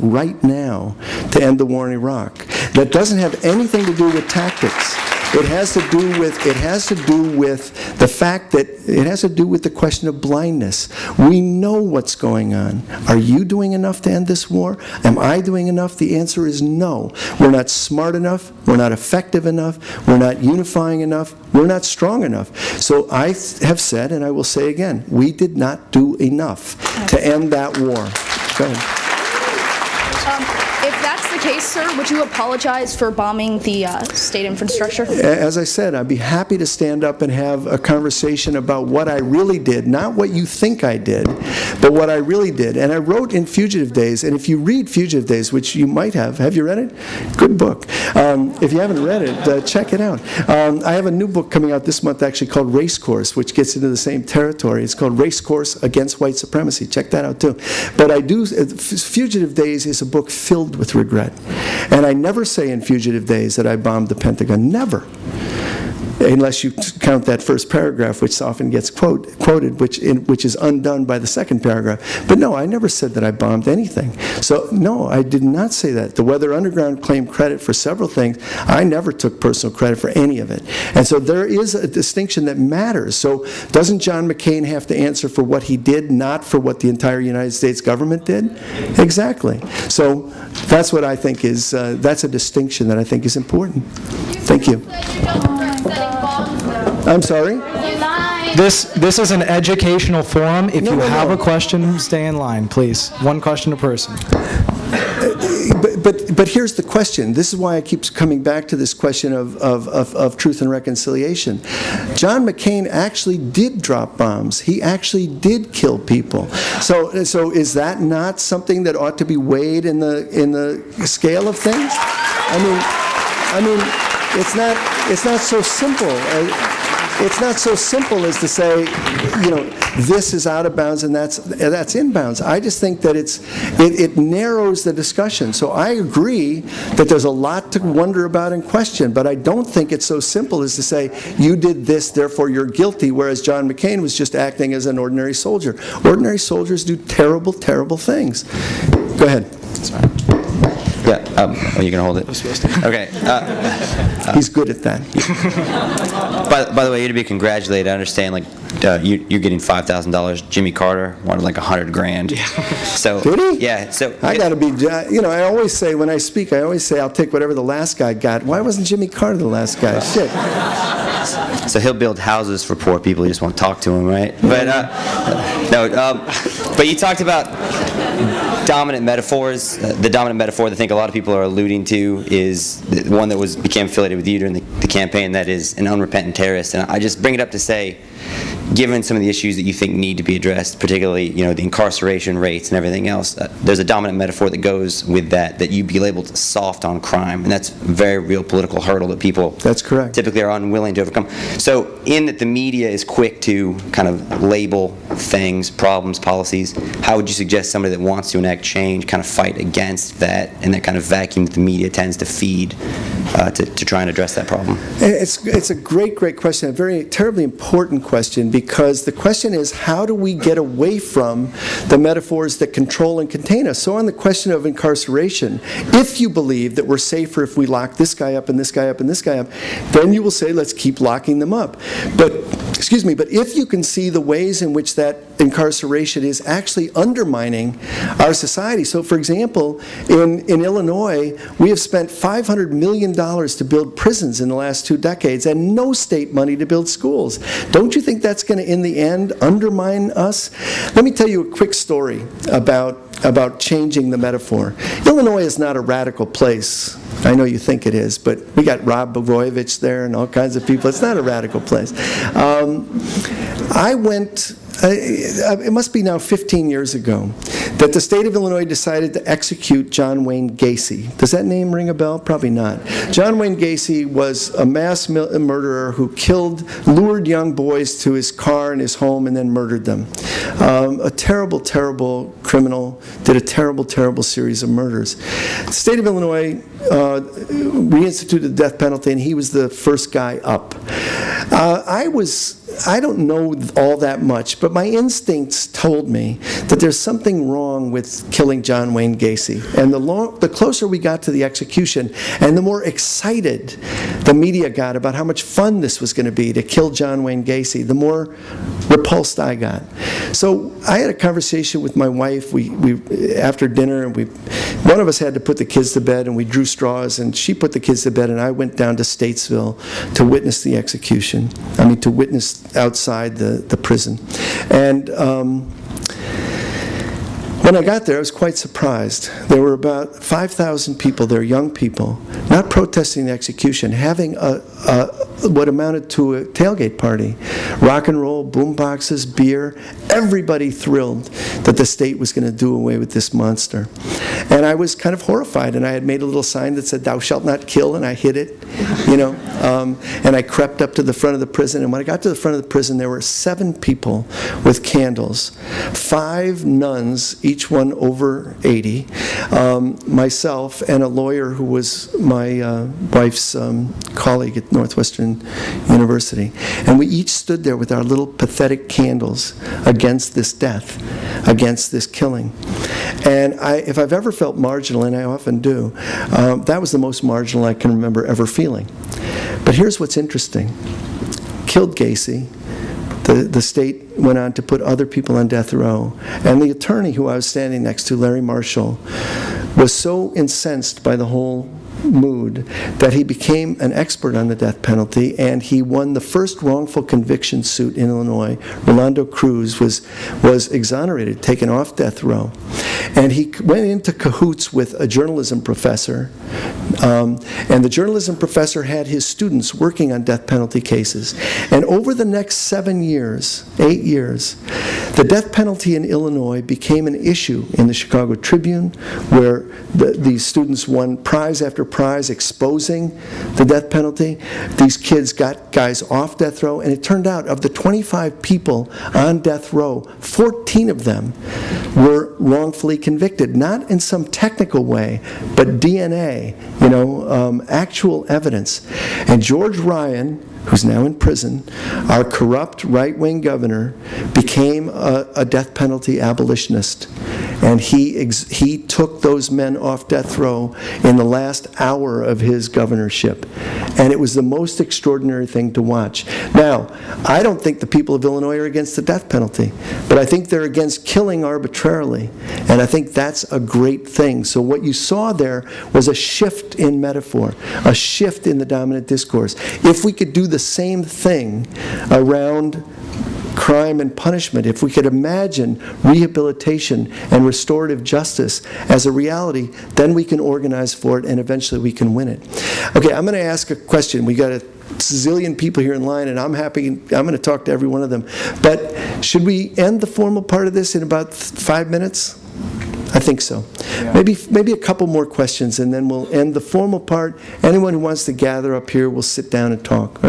right now to end the war in Iraq. That doesn't have anything to do with tactics. It has to do with the fact that it has to do with the question of blindness. We know what's going on. Are you doing enough to end this war? Am I doing enough? The answer is no. We're not smart enough. We're not effective enough. We're not unifying enough. We're not strong enough. So I have said, and I will say again, we did not do enough to end that war. Go ahead. If that's the case, sir, would you apologize for bombing the state infrastructure? As I said, I'd be happy to stand up and have a conversation about what I really did, not what you think I did, but what I really did. And I wrote in Fugitive Days, and if you read Fugitive Days, which you might have you read it? Good book. If you haven't read it, check it out. I have a new book coming out this month actually called Race Course, which gets into the same territory. It's called Race Course Against White Supremacy. Check that out too. But Fugitive Days is a book filled with regret. And I never say in Fugitive Days that I bombed the Pentagon. Never. Unless you count that first paragraph, which often gets quoted, which is undone by the second paragraph. But no, I never said that I bombed anything. So no, I did not say that. The Weather Underground claimed credit for several things. I never took personal credit for any of it. And so there is a distinction that matters. So doesn't John McCain have to answer for what he did, not for what the entire United States government did? Exactly. So that's what I think is, that's a distinction that I think is important. Thank you. I'm sorry? This is an educational forum. If you have a question, stay in line, please. One question a person. But here's the question. This is why I keep coming back to this question of truth and reconciliation. John McCain actually did drop bombs. He actually did kill people. So is that not something that ought to be weighed in the scale of things? I mean, it's not so simple. It's not so simple as to say, you know, this is out of bounds and that's in bounds. I just think that it narrows the discussion. So I agree that there's a lot to wonder about and question, but I don't think it's so simple as to say, you did this, therefore you're guilty, whereas John McCain was just acting as an ordinary soldier. Ordinary soldiers do terrible, terrible things. Go ahead. Sorry. Yeah, are you going to hold it? I'm supposed to. Okay. He's good at that. By the way, you're to be congratulated. I understand, like, you're getting $5,000. Jimmy Carter wanted like $100,000. Yeah. So did he? Yeah. So I got to be. You know, I always say when I speak, I always say I'll take whatever the last guy got. Why wasn't Jimmy Carter the last guy? Shit. So he'll build houses for poor people. You just won't talk to him, right? But but you talked about dominant metaphors. The dominant metaphor that I think a lot of people are alluding to is the one that became affiliated with you during the campaign, that is an unrepentant terrorist. And I just bring it up to say, given some of the issues that you think need to be addressed, particularly, you know, the incarceration rates and everything else, there's a dominant metaphor that goes with that you be labeled soft on crime, and that's a very real political hurdle that people typically are unwilling to overcome. So in that the media is quick to kind of label things, problems, policies, how would you suggest somebody that wants to enact change kind of fight against that and that kind of vacuum that the media tends to feed to try and address that problem? It's a great question, a very terribly important question, because the question is, how do we get away from the metaphors that control and contain us? So on the question of incarceration, if you believe that we're safer if we lock this guy up and this guy up and this guy up, then you will say, let's keep locking them up. But if you can see the ways in which that incarceration is actually undermining our society. So for example, in Illinois, we have spent $500 million to build prisons in the last 2 decades and no state money to build schools. Don't you think that's going to, in the end, undermine us? Let me tell you a quick story about changing the metaphor. Illinois is not a radical place. I know you think it is, but we got Rob Blagojevich there and all kinds of people. It's not a radical place. I went, it must be now 15 years ago, that the state of Illinois decided to execute John Wayne Gacy. Does that name ring a bell? Probably not. John Wayne Gacy was a mass murderer who lured young boys to his car and his home and then murdered them. A terrible, terrible criminal, did a terrible, terrible series of murders. The state of Illinois reinstituted the death penalty, and he was the first guy up. I was I don't know all that much, but my instincts told me that there's something wrong with killing John Wayne Gacy. And the closer we got to the execution, and the more excited the media got about how much fun this was going to be to kill John Wayne Gacy, the more repulsed I got. So I had a conversation with my wife. We after dinner, and one of us had to put the kids to bed, and we drew straws, and she put the kids to bed, and I went down to Statesville to witness the execution. I mean, to witness outside the prison. And when I got there, I was quite surprised. There were about 5,000 people there, young people, not protesting the execution, having what amounted to a tailgate party. Rock and roll, boom boxes, beer, everybody thrilled that the state was going to do away with this monster. And I was kind of horrified, and I had made a little sign that said, "Thou shalt not kill," and I hid it, you know. And I crept up to the front of the prison, and when I got to the front of the prison, there were 7 people with candles, 5 nuns, each one over 80, myself, and a lawyer who was my wife's colleague at Northwestern University. And we each stood there with our little pathetic candles against this death, against this killing. And if I've ever felt marginal, and I often do, that was the most marginal I can remember ever feeling. But here's what's interesting. Killed Gacy. The state went on to put other people on death row. And the attorney who I was standing next to, Larry Marshall, was so incensed by the whole mood that he became an expert on the death penalty, and he won the first wrongful conviction suit in Illinois. Rolando Cruz was exonerated, taken off death row. And he went into cahoots with a journalism professor, and the journalism professor had his students working on death penalty cases. And over the next 7 years, 8 years, the death penalty in Illinois became an issue in the Chicago Tribune, where these students won prize after prize exposing the death penalty. These kids got guys off death row, and it turned out of the 25 people on death row, 14 of them were wrongfully convicted, not in some technical way, but DNA, you know, actual evidence. And George Ryan, who's now in prison, our corrupt right-wing governor, became a death penalty abolitionist. And he took those men off death row in the last hour of his governorship. And it was the most extraordinary thing to watch. Now, I don't think the people of Illinois are against the death penalty, but I think they're against killing arbitrarily. And I think that's a great thing. So what you saw there was a shift in metaphor, a shift in the dominant discourse. If we could do the same thing around crime and punishment, if we could imagine rehabilitation and restorative justice as a reality, then we can organize for it, and eventually we can win it. Okay, I'm going to ask a question. We got a zillion people here in line, and I'm going to talk to every one of them. But should we end the formal part of this in about 5 minutes? I think so. Yeah. Maybe a couple more questions, and then we'll end the formal part. Anyone who wants to gather up here will sit down and talk.